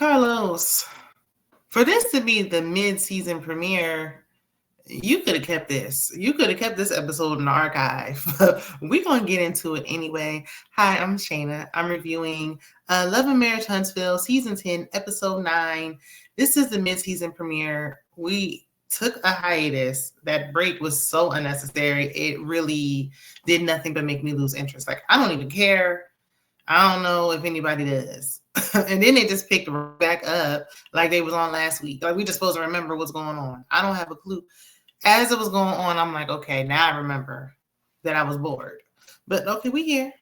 Carlos, for this to be the mid-season premiere, you could have kept this. You could have kept this episode in the archive. We're going to get into it anyway. Hi, I'm Shana. I'm reviewing Love and Marriage Huntsville, Season 10, Episode 9. This is the mid-season premiere. We took a hiatus. That break was so unnecessary. It really did nothing but make me lose interest. Like, I don't even care. I don't know if anybody does. And then they just picked back up like they was on last week. Like, we just supposed to remember what's going on. I don't have a clue. As it was going on, I'm like, okay, now I remember that I was bored. But okay, we here.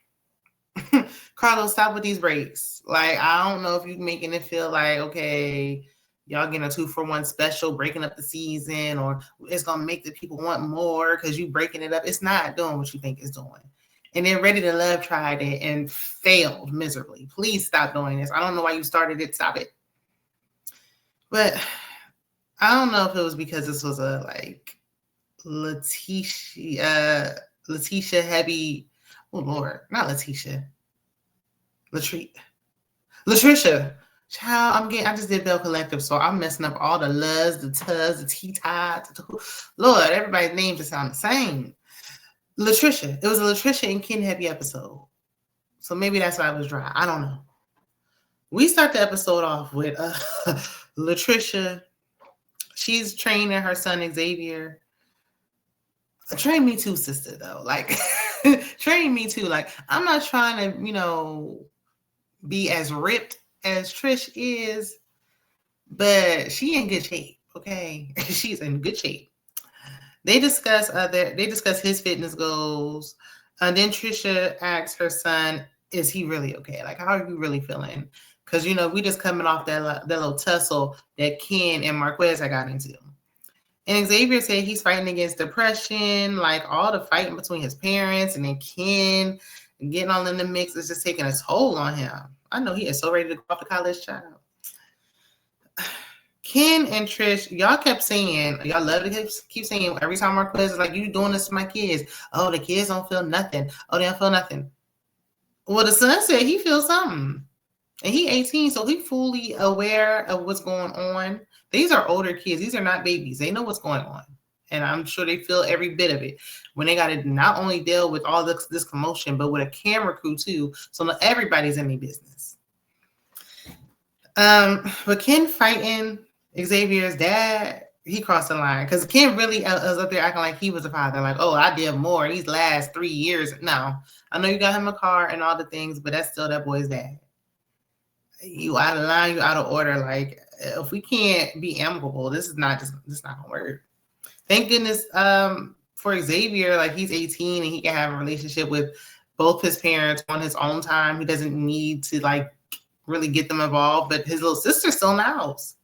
Carlos, stop with these breaks. Like, I don't know if you're making it feel like, okay, y'all getting a 2-for-1 special, breaking up the season, or it's going to make the people want more because you breaking it up. It's not doing what you think it's doing. And then Ready to Love tried it and failed miserably. Please stop doing this. I don't know why you started it. Stop it. But I don't know if it was because this was a like Latricia heavy. Oh Lord, not Latricia. Latricia. Child, I just did Bell Collective, so I'm messing up all the Luz, the Tuz, the T-Tods. Lord, everybody's names just sound the same. Latricia. It was a Latricia and Ken heavy episode. So maybe that's why it was dry. I don't know. We start the episode off with Latricia. She's training her son Xavier. Train me too, sister, though. Like, train me too. Like, I'm not trying to, be as ripped as Trish is, but she in good shape, okay? She's in good shape. They discuss his fitness goals. And then Trisha asks her son, is he really okay? Like, how are you really feeling? Because, we just coming off that little tussle that Ken and Marquez had got into. And Xavier said he's fighting against depression, like all the fighting between his parents and then Ken getting all in the mix is just taking a toll on him. I know he is so ready to go off to college, child. Ken and Trish, y'all kept saying, y'all love to keep saying every time Marquez is like, you doing this to my kids. Oh, the kids don't feel nothing. Oh, they don't feel nothing. Well, the son said he feels something. And he 18, so he fully aware of what's going on. These are older kids. These are not babies. They know what's going on. And I'm sure they feel every bit of it. When they got to not only deal with all this commotion, but with a camera crew too. So not everybody's in their business. But Ken fighting Xavier's dad, he crossed the line. Because Ken really was up there acting like he was a father. Like, oh, I did more these last 3 years. No, I know you got him a car and all the things, but that's still that boy's dad. You out of line, you out of order. Like, if we can't be amicable, this is not gonna work. Thank goodness for Xavier, like he's 18 and he can have a relationship with both his parents on his own time. He doesn't need to like really get them involved, but his little sister's still in the house.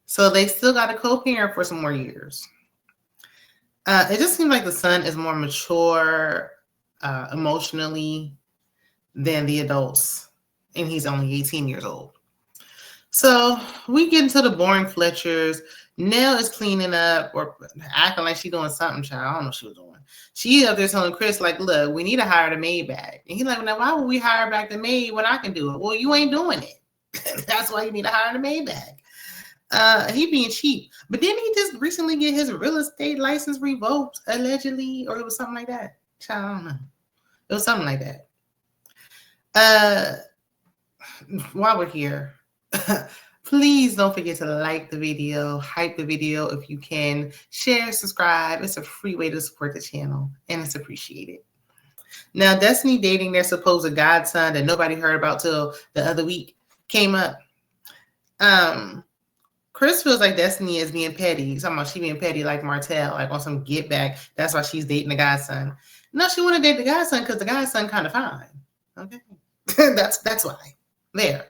So they still got a co-parent for some more years. It just seems like the son is more mature emotionally than the adults. And he's only 18 years old. So we get into the boring Fletchers. Nell is cleaning up or acting like she's doing something, child. I don't know what she was doing. She up there telling Chris, like, look, we need to hire the maid back. And he's like, now why would we hire back the maid when I can do it? Well, you ain't doing it. That's why you need to hire the maid back. He being cheap. But didn't he just recently get his real estate license revoked, allegedly? Or it was something like that? Child, I don't know. It was something like that. While we're here, please don't forget to like the video, hype the video if you can, share, subscribe. It's a free way to support the channel and it's appreciated. Now, Destiny dating their supposed godson that nobody heard about till the other week came up. Chris feels like Destiny is being petty. He's talking about she being petty like Martell, like on some get back. That's why she's dating the godson. No, she want to date the godson because the godson kind of fine. Okay, that's why. There.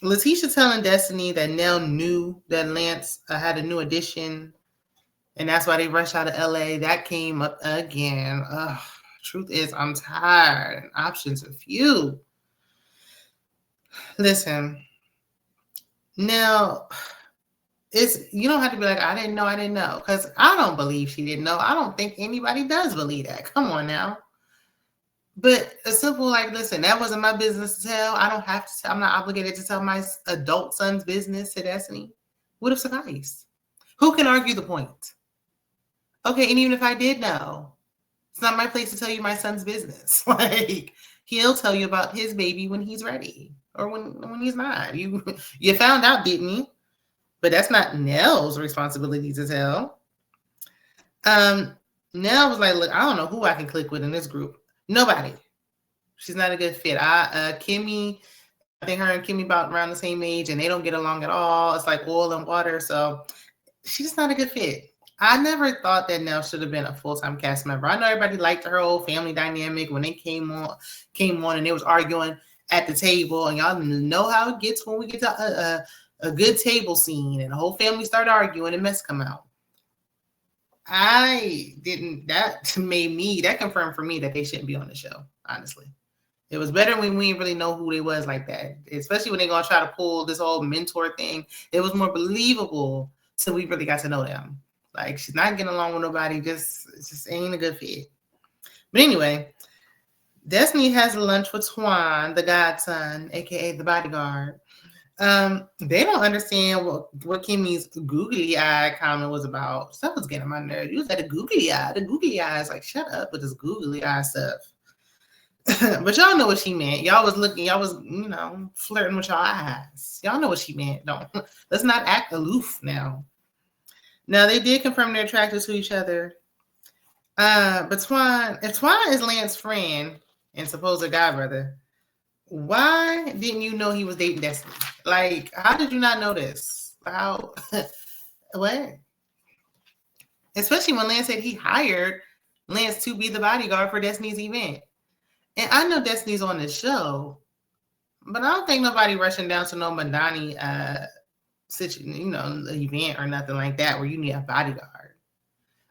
Letitia telling Destiny that Nell knew that Lance had a new addition, and that's why they rushed out of LA. That came up again. Truth is, I'm tired. Options are few. Listen, now you don't have to be like, I didn't know, because I don't believe she didn't know. I don't think anybody does believe that. Come on now. But a simple like, listen, that wasn't my business to tell. I don't have to. I'm not obligated to tell my adult son's business to Destiny. Would have sufficed. Who can argue the point? Okay, and even if I did know, it's not my place to tell you my son's business. Like, he'll tell you about his baby when he's ready or when he's not. You found out, didn't you? But that's not Nell's responsibility to tell. Nell was like, look, I don't know who I can click with in this group. Nobody. She's not a good fit. Kimmy, I think her and Kimmy about around the same age, and they don't get along at all. It's like oil and water. So she's not a good fit. I never thought that Nell should have been a full-time cast member. I know everybody liked her whole family dynamic when they came on and they was arguing at the table, and y'all know how it gets when we get to a good table scene and the whole family start arguing and mess come out. That confirmed for me that they shouldn't be on the show, honestly. It was better when we didn't really know who they was like that, especially when they're going to try to pull this whole mentor thing. It was more believable till we really got to know them. Like, she's not getting along with nobody, just ain't a good fit. But anyway, Destiny has lunch with Twan, the godson, aka the bodyguard. They don't understand what Kimmy's googly eye comment was about. Stuff was getting on my nerves. You was at a googly eye. The googly eye is like, shut up with this googly eye stuff. But y'all know what she meant. Y'all was, flirting with y'all eyes. Y'all know what she meant. Let's not act aloof now. Now, they did confirm they're attracted to each other. But if Twan is Lance's friend and supposed godbrother, why didn't you know he was dating Destiny? Like, how did you not know this? How? What? Especially when Lance said he hired Lance to be the bodyguard for Destiny's event. And I know Destiny's on the show, but I don't think nobody rushing down to no Madani event or nothing like that where you need a bodyguard.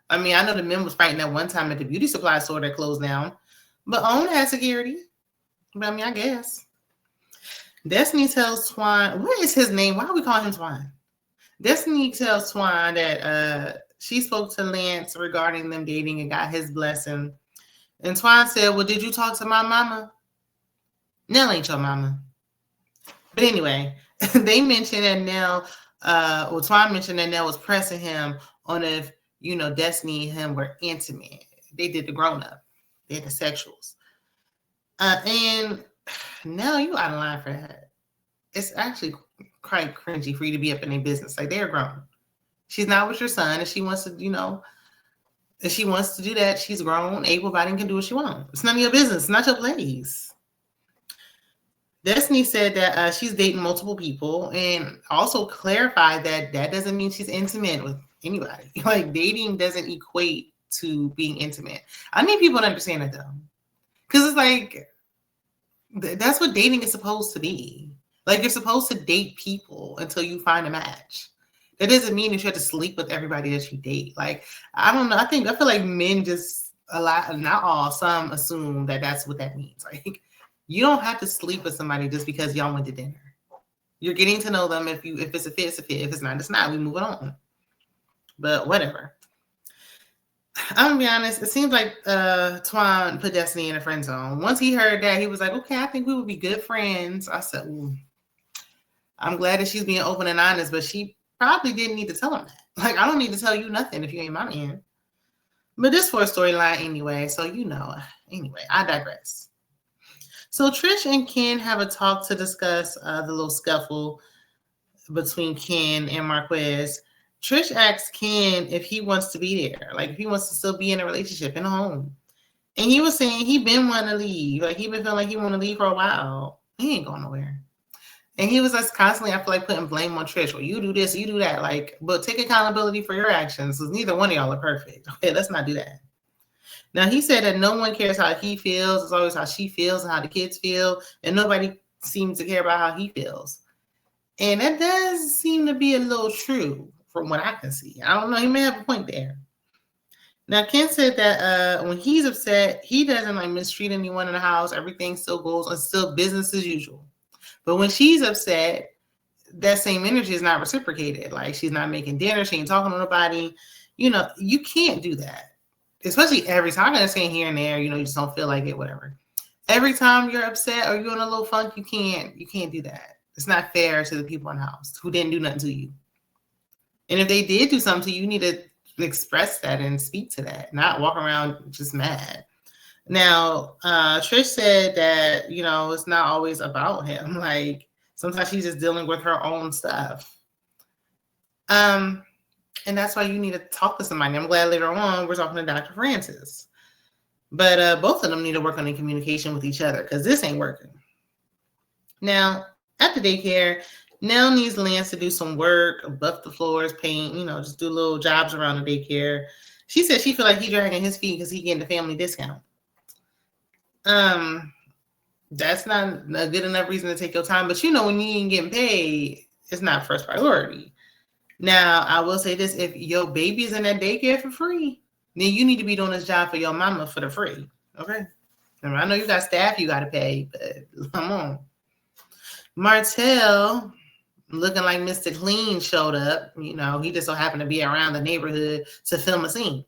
I mean, I know the men was fighting at one time at the beauty supply store that closed down, but OWN has security. But I mean, I guess. Destiny tells Twan, what is his name? Why are we calling him Twan? Destiny tells Twan that she spoke to Lance regarding them dating and got his blessing. And Twan said, well, did you talk to my mama? Nell ain't your mama. But anyway, they mentioned that Twan mentioned that Nell was pressing him on if, Destiny and him were intimate. They did the grown-up. They did the sexuals. And Nell, you out of line for that. It's actually quite cringy for you to be up in their business. Like, they're grown. She's not with your son, and she wants to, if she wants to do that, she's grown, able-bodied, and can do what she wants. It's none of your business. It's not your place. Destiny said that she's dating multiple people and also clarified that doesn't mean she's intimate with anybody. Like, dating doesn't equate to being intimate. I need people to understand that, though. Because it's like, that's what dating is supposed to be. Like, you're supposed to date people until you find a match. That doesn't mean that you have to sleep with everybody that you date. Like, I don't know. I feel like men just not all, some assume that that's what that means. Like, you don't have to sleep with somebody just because y'all went to dinner. You're getting to know them. If it's a fit, it's a fit. If it's not, it's not. We move on. But whatever. I'm gonna be honest. It seems like Twan put Destiny in a friend zone. Once he heard that, he was like, okay, I think we would be good friends. I said, ooh. I'm glad that she's being open and honest, but she probably didn't need to tell him that. Like, I don't need to tell you nothing if you ain't my man. But this for a storyline anyway, so Anyway, I digress. So Trish and Ken have a talk to discuss the little scuffle between Ken and Marquez. Trish asks Ken if he wants to be there, like if he wants to still be in a relationship in a home. And he was saying he been wanting to leave. Like, he been feeling like he want to leave for a while. He ain't going nowhere. And he was just constantly, I feel like, putting blame on Trish. Well, you do this, you do that. Like, but take accountability for your actions, because neither one of y'all are perfect. Okay, let's not do that. Now, he said that no one cares how he feels. It's always how she feels and how the kids feel. And nobody seems to care about how he feels. And that does seem to be a little true from what I can see. I don't know. He may have a point there. Now, Ken said that when he's upset, he doesn't mistreat anyone in the house. Everything still goes on, still business as usual. But when she's upset, that same energy is not reciprocated. Like, she's not making dinner. She ain't talking to nobody. You can't do that. Especially every time. I'm going to say here and there, you just don't feel like it, whatever. Every time you're upset or you're in a little funk, you can't do that. It's not fair to the people in the house who didn't do nothing to you. And if they did do something to you, you need to express that and speak to that, not walk around just mad. Now, Trish said that, it's not always about him. Like, sometimes she's just dealing with her own stuff. And that's why you need to talk to somebody. I'm glad later on we're talking to Dr. Francis. But both of them need to work on the communication with each other because this ain't working. Now, at the daycare, Nell needs Lance to do some work, buff the floors, paint, just do little jobs around the daycare. She said she feel like he dragging his feet because he getting the family discount. That's not a good enough reason to take your time. But when you ain't getting paid, it's not first priority. Now, I will say this: if your baby is in that daycare for free, then you need to be doing this job for your mama for the free. Okay. I know you got staff you got to pay, but come on. Martell, looking like Mr. Clean, showed up. He just so happened to be around the neighborhood to film a scene.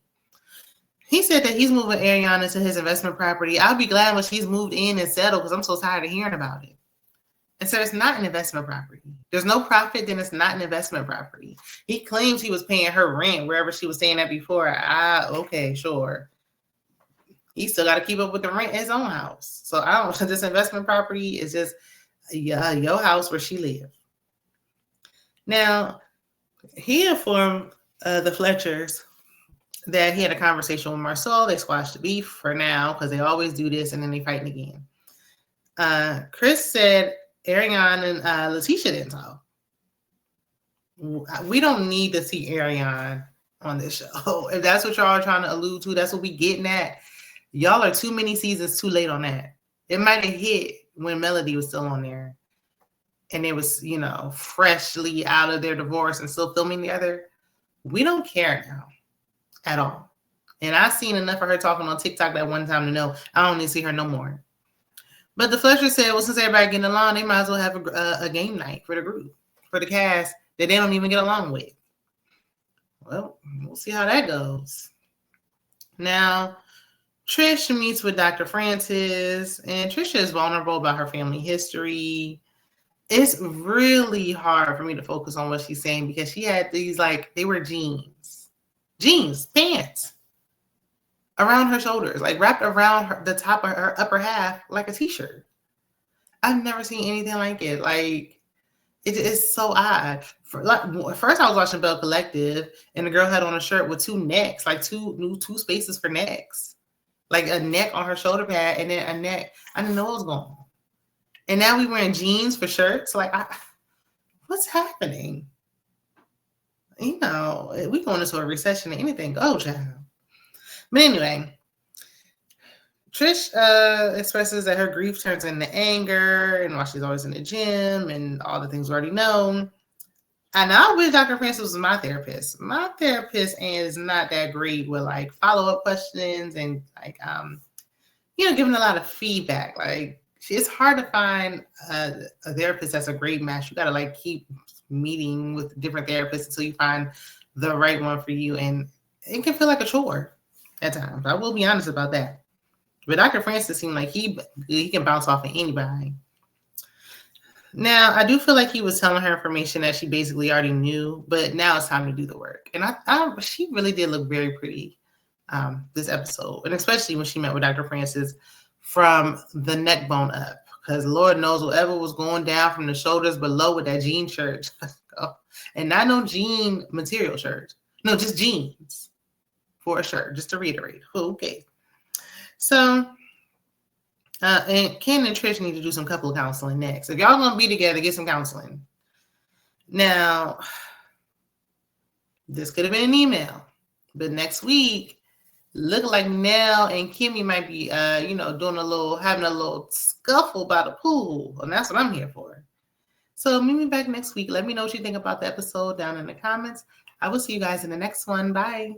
He said that he's moving Ariana to his investment property. I'll be glad when she's moved in and settled because I'm so tired of hearing about it. And so it's not an investment property. There's no profit, then it's not an investment property. He claims he was paying her rent wherever she was staying at before. Okay, sure. He still got to keep up with the rent in his own house. So I don't. This investment property is just your house where she lived. Now, he informed the Fletchers that he had a conversation with Marcel. They squashed the beef for now because they always do this and then they fighting again. Chris said Ariane and Latricia didn't talk. We don't need to see Ariane on this show. If that's what y'all are trying to allude to, that's what we getting at. Y'all are too many seasons too late on that. It might have hit when Melody was still on there and it was, freshly out of their divorce and still filming together. We don't care now at all. And I've seen enough of her talking on TikTok that one time to know I don't need to see her no more. But the Fletcher said, well, since everybody getting along, they might as well have a game night for the group, for the cast that they don't even get along with. Well, we'll see how that goes. Now, Trish meets with Dr. Francis, and Trisha is vulnerable about her family history. It's really hard for me to focus on what she's saying because she had these, they were jeans, pants around her shoulders, wrapped around the top of her upper half like a t-shirt. I've never seen anything like it. It is so odd. First I was watching Bell Collective and the girl had on a shirt with two necks, two spaces for necks. A neck on her shoulder pad and then a neck. I didn't know what was going on. And now we wearing jeans for shirts. What's happening? We going into a recession and anything goes, child. But anyway, Trish expresses that her grief turns into anger and while she's always in the gym and all the things we already know. And I wish Dr. Francis was my therapist. My therapist is not that great with follow-up questions and giving a lot of feedback. It's hard to find a therapist that's a great match. You got to keep meeting with different therapists until you find the right one for you. And it can feel like a chore at times. I will be honest about that. But Dr. Francis seemed like he can bounce off of anybody. Now, I do feel like he was telling her information that she basically already knew, but now it's time to do the work. And she really did look very pretty this episode, and especially when she met with Dr. Francis from the neck bone up, because Lord knows whatever was going down from the shoulders below with that jean shirt, and not no jean material shirt, no, just jeans for a shirt, just to reiterate. Okay. So, and Ken and Trish need to do some couple counseling next. If y'all gonna be together, get some counseling. Now, this could have been an email, but next week, look like Nell and Kimmy might be, having a little scuffle by the pool, and that's what I'm here for. So meet me back next week. Let me know what you think about the episode down in the comments. I will see you guys in the next one. Bye.